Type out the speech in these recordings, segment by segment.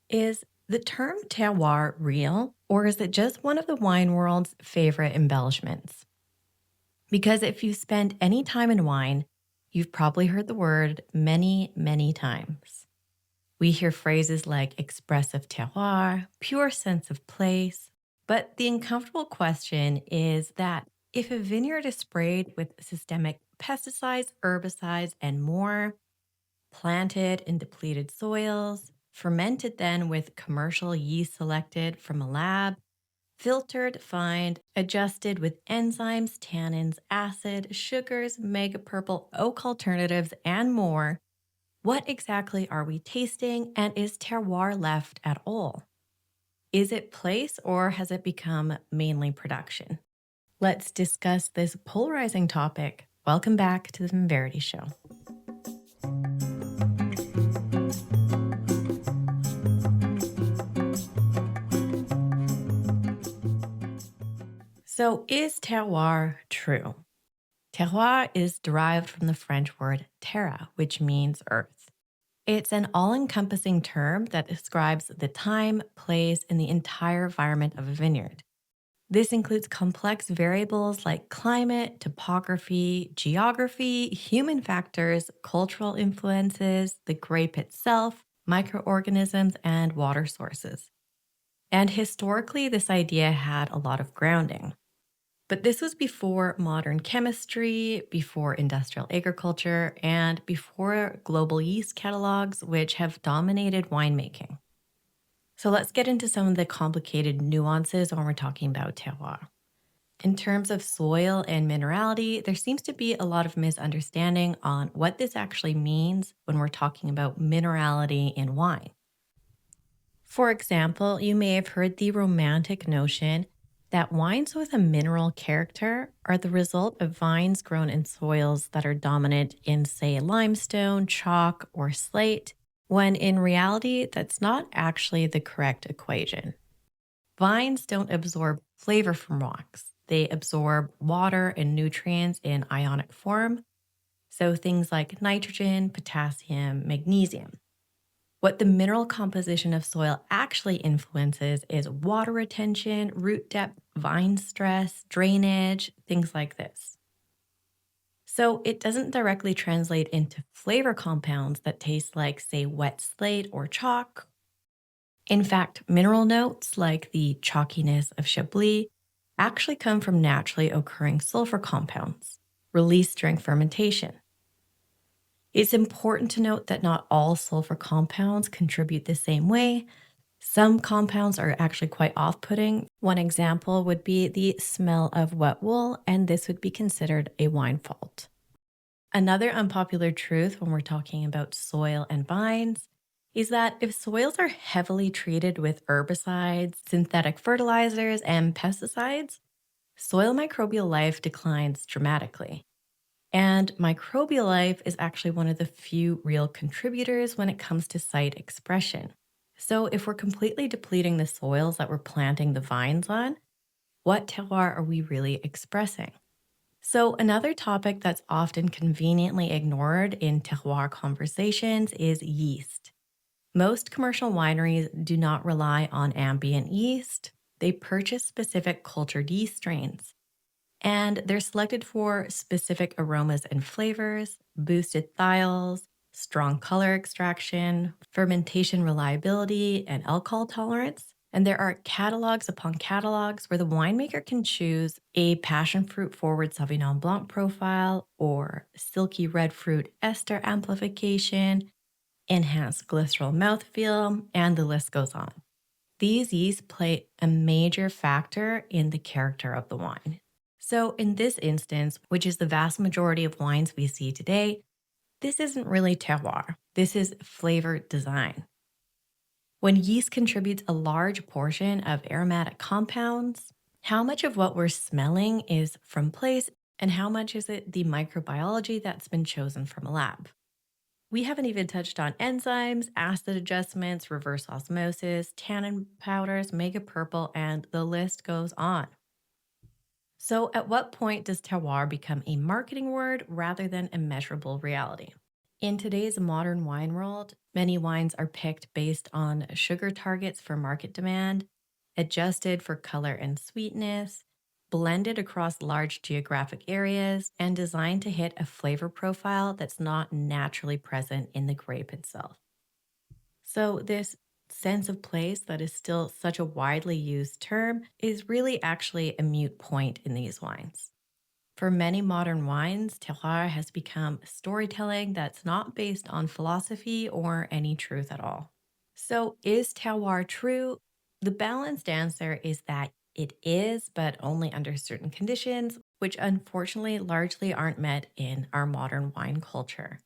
Is the term terroir real, or is it just one of the wine world's favorite embellishments? Because if you spend any time in wine, you've probably heard the word many, many times. We hear phrases like expressive terroir, pure sense of place, but the uncomfortable question is that if a vineyard is sprayed with systemic pesticides, herbicides, and more, planted in depleted soils, fermented then with commercial yeast selected from a lab, filtered, fined, adjusted with enzymes, tannins, acid, sugars, mega purple, oak alternatives, and more. What exactly are we tasting, and is terroir left at all? Is it place or has it become mainly production? Let's discuss this polarizing topic. Welcome back to the VINVERITY Show. So, is terroir true? Terroir is derived from the French word terra, which means earth. It's an all encompassing term that describes the time, place, and the entire environment of a vineyard. This includes complex variables like climate, topography, geography, human factors, cultural influences, the grape itself, microorganisms, and water sources. And historically, this idea had a lot of grounding. But this was before modern chemistry, before industrial agriculture, and before global yeast catalogs, which have dominated winemaking. So let's get into some of the complicated nuances when we're talking about terroir. In terms of soil and minerality, there seems to be a lot of misunderstanding on what this actually means when we're talking about minerality in wine. For example, you may have heard the romantic notion that wines with a mineral character are the result of vines grown in soils that are dominant in, say, limestone, chalk, or slate, when in reality, that's not actually the correct equation. Vines don't absorb flavor from rocks, they absorb water and nutrients in ionic form, so things like nitrogen, potassium, magnesium. What the mineral composition of soil actually influences is water retention, root depth, vine stress, drainage, things like this. So it doesn't directly translate into flavor compounds that taste like, say, wet slate or chalk. In fact, mineral notes like the chalkiness of Chablis actually come from naturally occurring sulfur compounds released during fermentation. It's important to note that not all sulfur compounds contribute the same way. Some compounds are actually quite off putting. One example would be the smell of wet wool, and this would be considered a wine fault. Another unpopular truth when we're talking about soil and vines is that if soils are heavily treated with herbicides, synthetic fertilizers, and pesticides, soil microbial life declines dramatically. And microbial life is actually one of the few real contributors when it comes to site expression. So, if we're completely depleting the soils that we're planting the vines on, what terroir are we really expressing? So, another topic that's often conveniently ignored in terroir conversations is yeast. Most commercial wineries do not rely on ambient yeast, they purchase specific cultured yeast strains. And they're selected for specific aromas and flavors, boosted thiols, strong color extraction, fermentation reliability, and alcohol tolerance. And there are catalogs upon catalogs where the winemaker can choose a passion fruit forward Sauvignon Blanc profile or silky red fruit ester amplification, enhanced glycerol mouthfeel, and the list goes on. These yeasts play a major factor in the character of the wine. So, in this instance, which is the vast majority of wines we see today, this isn't really terroir. This is flavor design. When yeast contributes a large portion of aromatic compounds, how much of what we're smelling is from place and how much is it the microbiology that's been chosen from a lab? We haven't even touched on enzymes, acid adjustments, reverse osmosis, tannin powders, mega purple, and the list goes on. So, at what point does terroir become a marketing word rather than a measurable reality? In today's modern wine world, many wines are picked based on sugar targets for market demand, adjusted for color and sweetness, blended across large geographic areas, and designed to hit a flavor profile that's not naturally present in the grape itself. So, this sense of place that is still such a widely used term is really actually a mute point in these wines. For many modern wines, terroir has become storytelling that's not based on philosophy or any truth at all. So, is terroir true? The balanced answer is that it is, but only under certain conditions, which unfortunately largely aren't met in our modern wine culture.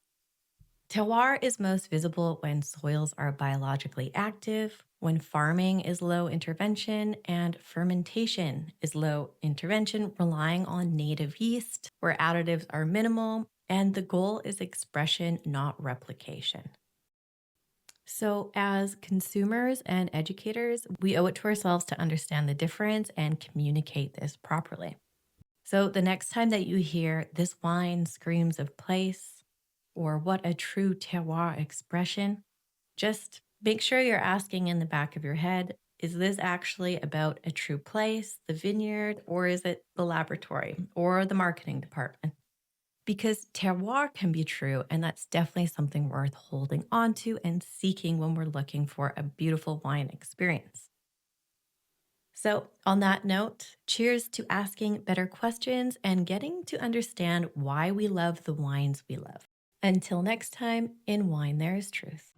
Terroir is most visible when soils are biologically active, when farming is low intervention, and fermentation is low intervention, relying on native yeast, where additives are minimal, and the goal is expression, not replication. So, as consumers and educators, we owe it to ourselves to understand the difference and communicate this properly. So, the next time that you hear this wine screams of place or what a true terroir expression, just make sure you're asking in the back of your head, is this actually about a true place, the vineyard, or is it the laboratory or the marketing department? Because terroir can be true, and that's definitely something worth holding on to and seeking when we're looking for a beautiful wine experience. So, on that note, cheers to asking better questions and getting to understand why we love the wines we love. Until next time, in Wine There is Truth.